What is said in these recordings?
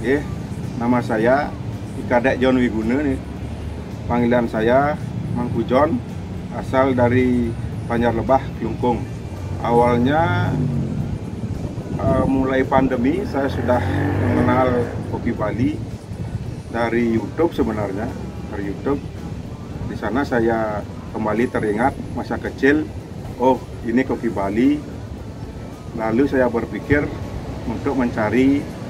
Nama saya Ikadek John Wiguna nih. Panggilan saya Mangku John, asal dari Banjarlebah, Klungkung. Awalnya mulai pandemi saya sudah mengenal kopi Bali dari YouTube sebenarnya, dari YouTube. Di sana saya kembali teringat masa kecil, oh ini kopi Bali. Lalu saya berpikir untuk mencari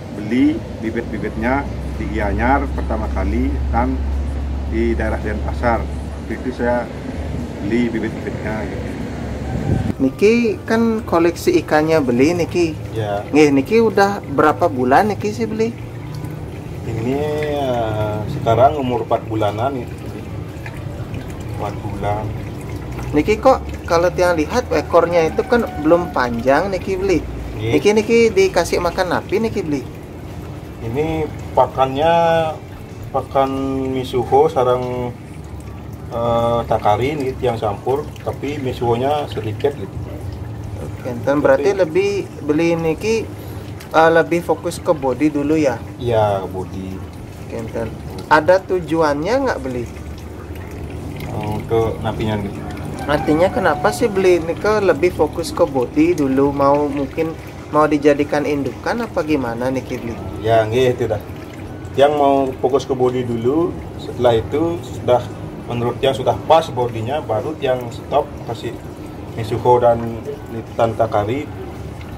beli bibit-bibitnya di Gianyar pertama kali dan di daerah Denpasar. Itu saya beli bibit-bibitnya gitu. Niki kan koleksi ikannya beli Niki. Ya. Niki udah berapa bulan Niki sih beli? Ini sekarang umur 4 bulanan nih. 4 bulan. Niki kok kalau tiang lihat ekornya itu kan belum panjang Niki beli. Niki dikasih makan napi Niki beli. Ini pakannya pakan misuho sarang takari gitu yang campur, tapi misuhonya sedikit gitu. Oke, dan berarti lebih beli Niki lebih fokus ke body dulu ya? Iya, body. Oke, ada tujuannya nggak beli? Untuk napinya gitu. Artinya kenapa sih beli Niki lebih fokus ke body dulu, mungkin mau dijadikan indukan apa gimana Niki beli? Ya gitu dah. Yang mau fokus ke body dulu, setelah itu sudah menurutnya sudah pas bodinya, baru yang stop kasih misuho dan litan takari.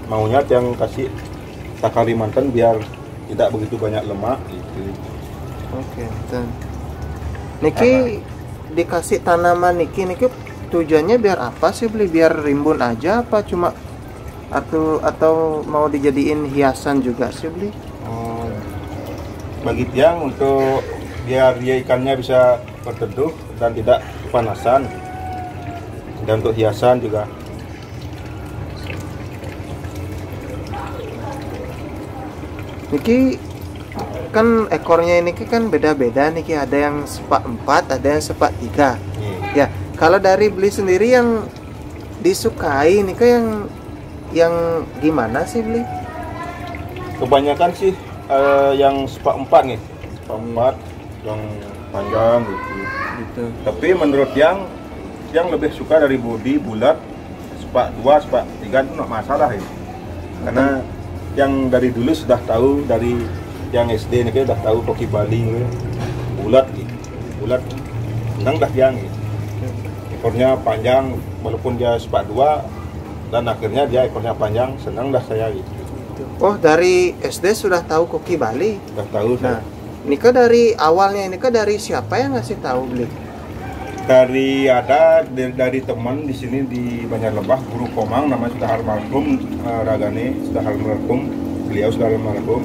Maunya yang kasih takari mantan biar tidak begitu banyak lemak gitu. Oke, dan Niki dikasih tanaman Niki tujuannya biar apa sih beli? Biar rimbun aja apa cuma atau mau dijadiin hiasan juga sih beli? Bagi tiang untuk biar dia ikannya bisa berteduh dan tidak kepanasan, dan untuk hiasan juga. Niki kan ekornya ini kan beda-beda Niki, ada yang sepak 4, ada yang sepak 3. Ya, kalau dari beli sendiri yang disukai Niki yang gimana sih beli? Kebanyakan sih yang sepak 4 nih, sepak 4 yang panjang gitu. Tapi menurut yang lebih suka dari body bulat, sepak 2, sepak 3 itu nggak masalah ya. Karena yang dari dulu sudah tahu, dari yang SD nih udah tahu koki Bali gitu. Bulat gitu. Bulat senang dah yang gitu. Ekornya panjang walaupun dia sepak 2 dan akhirnya dia ekornya panjang, senang dah saya gitu. Oh, dari SD sudah tahu koki Bali? Sudah tahu. Nah, Nika dari awalnya dari siapa yang ngasih tahu beli? Dari teman di sini di Banjarlebah, guru Komang, namanya sudah almarhum Ragane, sudah almarhum, beliau sudah almarhum.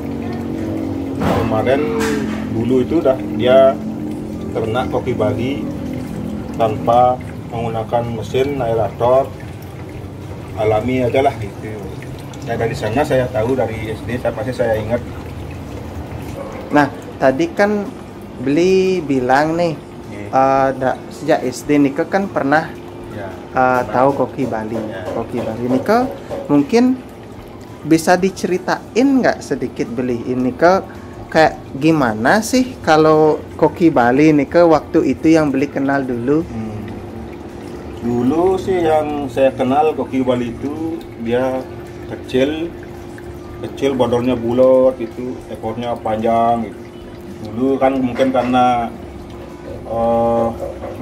Kemarin dulu itu dia ternak koki Bali tanpa menggunakan mesin aerator, alami aja lah gitu. Ya dari sana saya tahu, dari SD saya ingat. Nah, tadi kan beli bilang nih, sejak SD Nika kan pernah tahu koki Bali. Koki Bali Nika mungkin bisa diceritain nggak sedikit beli ini kayak gimana sih kalau koki Bali Nika waktu itu yang beli kenal dulu? Dulu sih yang saya kenal koki Bali itu dia kecil, bodornya bulat itu, ekornya panjang gitu. Dulu kan mungkin karena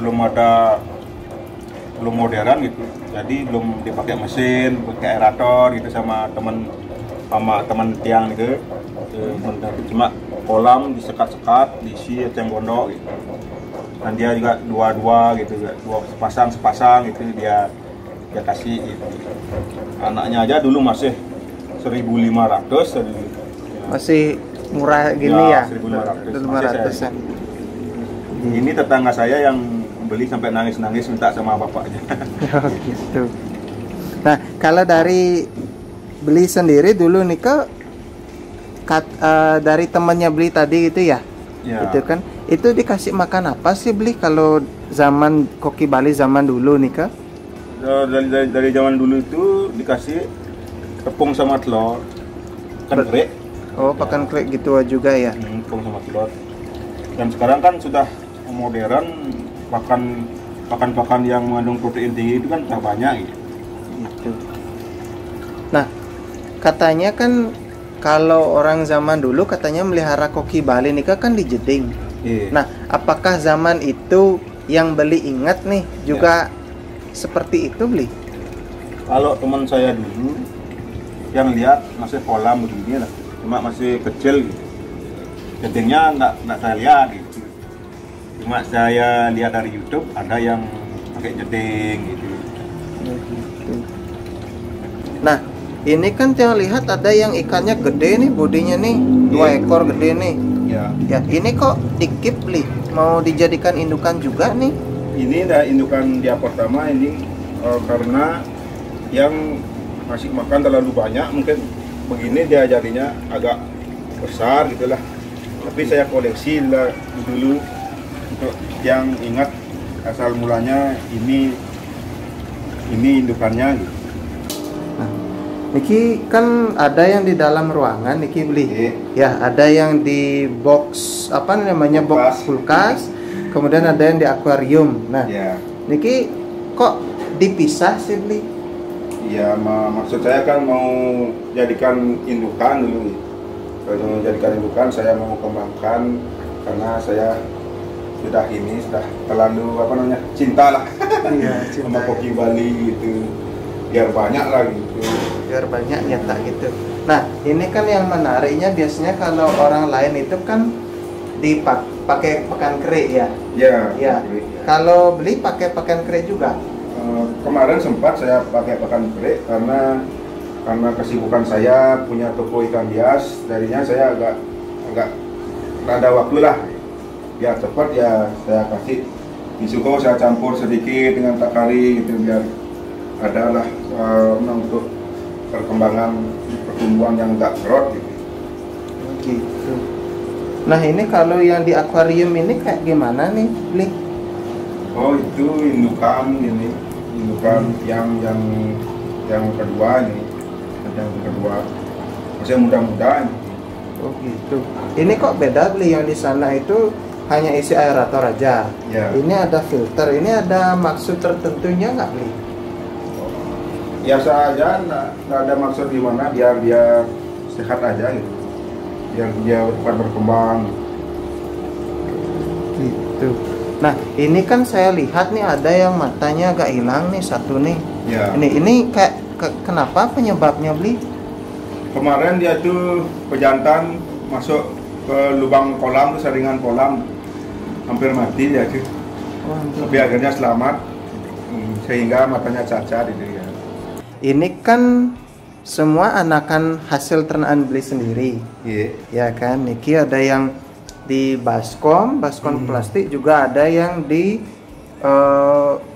belum modern gitu, jadi belum dipakai mesin, pakai aerator gitu sama teman tiang gitu. Cuma kolam disekat-sekat, diisi yang gondok gitu. Dan dia juga dua gitu, sepasang gitu dia kasih gitu. Anaknya aja dulu masih 1.500 masih murah gini ya, 1.500 ya. Ini tetangga saya yang beli sampai nangis-nangis minta sama bapaknya. Oh, gitu. Nah, kalau dari beli sendiri dulu nih dari temannya beli tadi gitu ya? Itu kan, itu dikasih makan apa sih beli kalau zaman koki Bali zaman dulu nih Dari zaman dulu itu dikasih tepung sama telur, kan Oh, pakan klik gitu juga ya. Tepung sama telur. Dan sekarang kan sudah modern, pakan yang mengandung protein tinggi itu kan sudah banyak gitu. Gitu. Nah, katanya kan kalau orang zaman dulu katanya melihara koki Bali nikah kan di jeding. Nah, apakah zaman itu yang beli ingat nih juga seperti itu beli? Kalau teman saya dulu yang lihat masih kolam begini lah, cuma masih kecil gitu. Jedingnya nggak saya lihat gitu. Cuma saya lihat dari YouTube ada yang pakai jeding gitu. Nah, ini kan saya lihat ada yang ikannya gede nih, bodinya nih 2 ekor gede nih. Ya, ini kok dikip beli? Mau dijadikan indukan juga nih? Ini dah indukan dia pertama ini karena yang ngasih makan terlalu banyak, mungkin begini dia jadinya agak besar gitulah. Tapi saya koleksi lah dulu untuk yang ingat asal mulanya ini indukannya gitu. Nah, niki kan ada yang di dalam ruangan niki beli. Ya, ada yang di box apa namanya, box kulkas. Kemudian ada yang di akuarium. Nah, niki kok dipisah sih beli? Ya, maksud saya kan mau jadikan indukan dulu. Kalau jadikan indukan saya mau kembangkan karena saya sudah terlalu cinta lah sama koki Bali gitu, biar banyak lah gitu. Biar banyak nyetak gitu. Nah, ini kan yang menariknya biasanya kalau orang lain itu kan dipakai pakan krik ya. Ya. Kalau beli pakai pakan krik juga. Kemarin sempat saya pakai pakan krik karena kesibukan saya punya toko ikan bias, darinya saya agak ada waktu lah biar cepat ya saya kasih disuko, saya campur sedikit dengan takari gitu biar ada lah untuk pertumbuhan yang enggak kerot gitu. Gitu. Nah, ini kalau yang di akuarium ini kayak gimana nih beli? Oh, itu indukan yang kedua ini. Yang kedua masih muda-muda. Oh gitu. Ini kok beda beli, yang di sana itu hanya isi aerator aja. Ini ada filter. Ini ada maksud tertentunya nggak beli? Biasa aja, nggak ada maksud gimana, biar dia sehat aja gitu. Biar dia cepat berkembang. Gitu. Nah, ini kan saya lihat nih ada yang matanya agak hilang nih satu nih. Ini kayak kenapa penyebabnya beli? Kemarin dia tuh pejantan masuk ke lubang kolam, saringan kolam, hampir mati dia tuh. Tapi akhirnya selamat, sehingga matanya cacat itu ya. Ini kan semua anakan hasil ternakan beli sendiri. Ya kan, niki ada yang di baskom plastik, juga ada yang di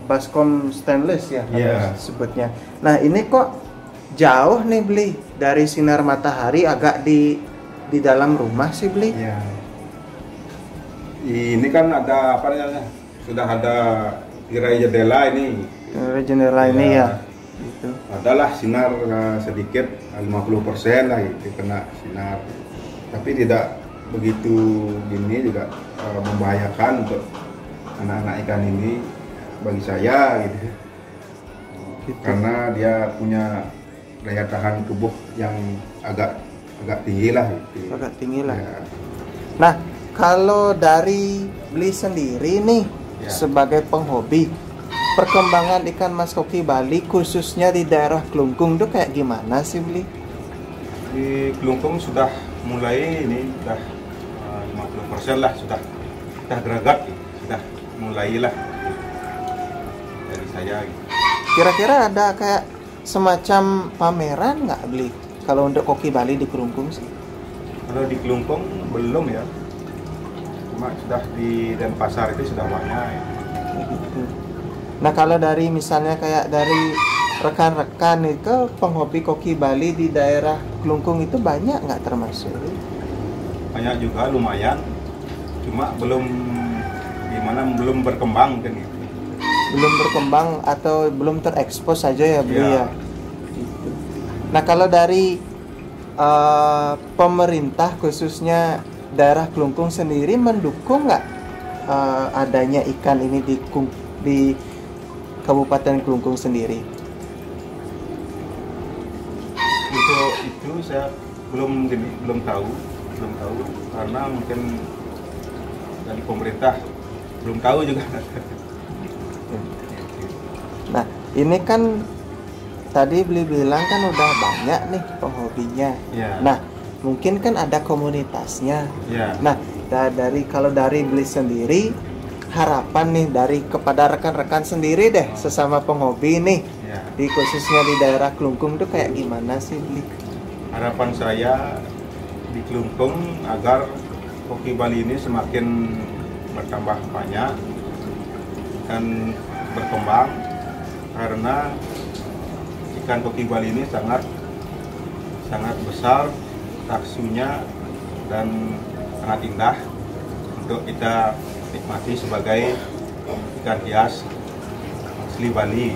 baskom stainless ya sebutnya. Nah, ini kok jauh nih beli dari sinar matahari, agak di dalam rumah sih beli. Ini kan ada apa namanya? Sudah ada tirai jendela ini. Tirai jendela ini ya. Gitu. Adalah sinar sedikit 50% lah itu kena sinar. Tapi tidak begitu gini juga membahayakan untuk anak-anak ikan ini bagi saya gitu. Karena dia punya daya tahan tubuh yang agak tinggi lah gitu. Agak tinggi lah. Nah, kalau dari beli sendiri nih sebagai penghobi, perkembangan ikan mas koki Bali khususnya di daerah Klungkung itu kayak gimana sih beli? Di Klungkung sudah mulai ini sudah 50% lah, sudah geragat, sudah mulailah dari saya. Kira-kira ada kayak semacam pameran nggak beli kalau untuk koki Bali di Klungkung sih? Kalau di Klungkung belum ya, cuma sudah di Denpasar itu sudah banyak ya. Gitu. Nah, kalau dari misalnya kayak dari rekan-rekan itu penghobi koki Bali di daerah Klungkung itu banyak nggak termasuk? Banyak juga, lumayan, cuma belum berkembang kan gitu. Belum berkembang atau belum terekspos saja ya beli ya. Gitu. Nah, kalau dari pemerintah khususnya daerah Klungkung sendiri mendukung nggak adanya ikan ini di Kabupaten Klungkung sendiri? Itu saya belum tahu karena mungkin dari pemerintah belum tahu juga. Nah, ini kan tadi beli bilang kan udah banyak nih penghobinya. Ya. Nah, mungkin kan ada komunitasnya. Ya. Nah, kalau dari beli sendiri, harapan nih kepada rekan-rekan sendiri deh, sesama penghobi nih, Ya. khususnya di daerah Klungkung tuh kayak gimana sih beli? Harapan saya di Klungkung agar kopi Bali ini semakin bertambah banyak dan berkembang, karena ikan koki Bali ini sangat besar teksturnya dan sangat indah untuk kita nikmati sebagai ikan hias asli Bali.